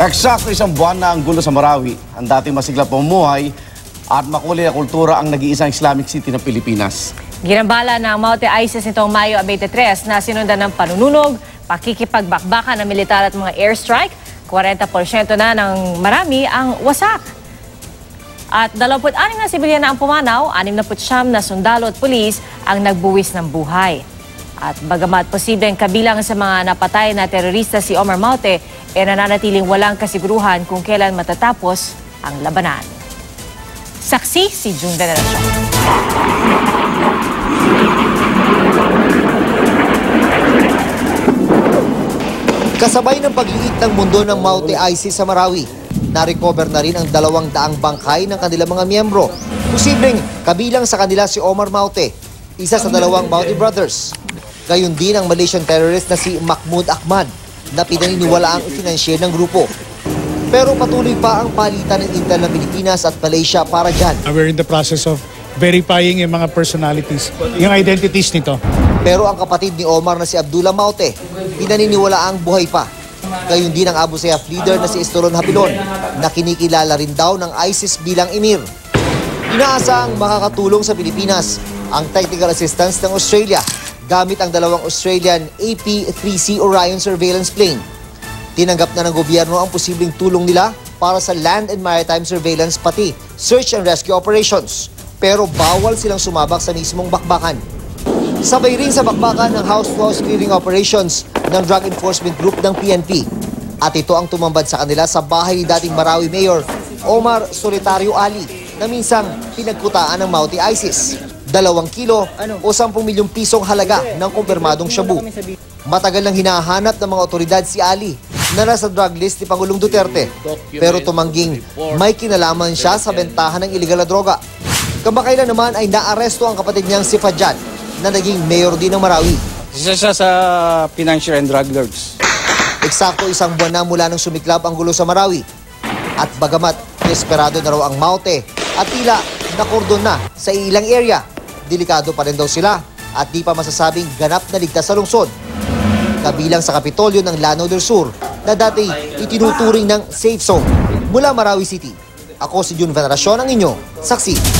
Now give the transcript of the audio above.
Eksakto isang buwan na ang gulo sa Marawi. Ang dating masigla pamumuhay at makulay na kultura ang nag-iisang Islamic City ng Pilipinas. Ginambala ng Maute ISIS nitong Mayo 23 na sinundan ng panununog, pakikipagbakbakan ng militar at mga airstrike. 40% na ng Marami ang wasak. At 26 na sibilyan na ang pumanaw, 69 na sundalo at pulis ang nagbuwis ng buhay. At bagamat posibleng kabilang sa mga napatay na terorista si Omar Maute, nananatiling walang kasiguruhan kung kailan matatapos ang labanan. Saksi si June Veneracion. Kasabay ng pagliit ng mundo ng Maute ISIS sa Marawi, na-recover na rin ang 200 bangkay ng kanilang mga miyembro. Posibleng kabilang sa kanila si Omar Maute, isa sa 2 Maute brothers. Gayon din ang Malaysian terrorist na si Mahmoud Ahmad na pinaniniwala ang financier ng grupo. Pero patuloy pa ang palitan ng intel ng Pilipinas at Malaysia para dyan. We're in the process of verifying yung mga personalities, yung identities nito. Pero ang kapatid ni Omar na si Abdullah Maute, pinaniniwala ang buhay pa. Gayon din ang Abu Sayyaf leader na si Estolon Habilon na kinikilala rin daw ng ISIS bilang emir. Inaasang makakatulong sa Pilipinas ang technical assistance ng Australia gamit ang 2 Australian AP-3C Orion surveillance plane. Tinanggap na ng gobyerno ang posibleng tulong nila para sa land and maritime surveillance pati search and rescue operations. Pero bawal silang sumabak sa mismong bakbakan. Sabay rin sa bakbakan ng house-to-house clearing operations ng Drug Enforcement Group ng PNP. At ito ang tumambad sa kanila sa bahay ni dating Marawi Mayor Omar Solitario Ali na minsang pinagkutaan ng Maute ISIS. 2 kilo o 10 milyong pisong halaga ng kumpirmadong shabu. Matagal nang hinahanap ng mga otoridad si Ali na nasa drug list ni Pangulong Duterte. Pero tumangging may kinalaman siya sa bentahan ng iligal na droga. Kamakailan naman ay naaresto ang kapatid niyang si Fajad na naging mayor din ng Marawi. Isa siya sa financial and drug lords. Eksakto 1 buwan na mula nang sumiklab ang gulo sa Marawi. At bagamat desperado na raw ang Maute at tila nakordon na sa ilang area, delikado pa rin daw sila at di pa masasabing ganap na ligtas sa lungsod. Kabilang sa Kapitolyo ng Lanao del Sur na dati itinuturing ng safe zone. Mula Marawi City, ako si June Veneracion, ang inyo saksi.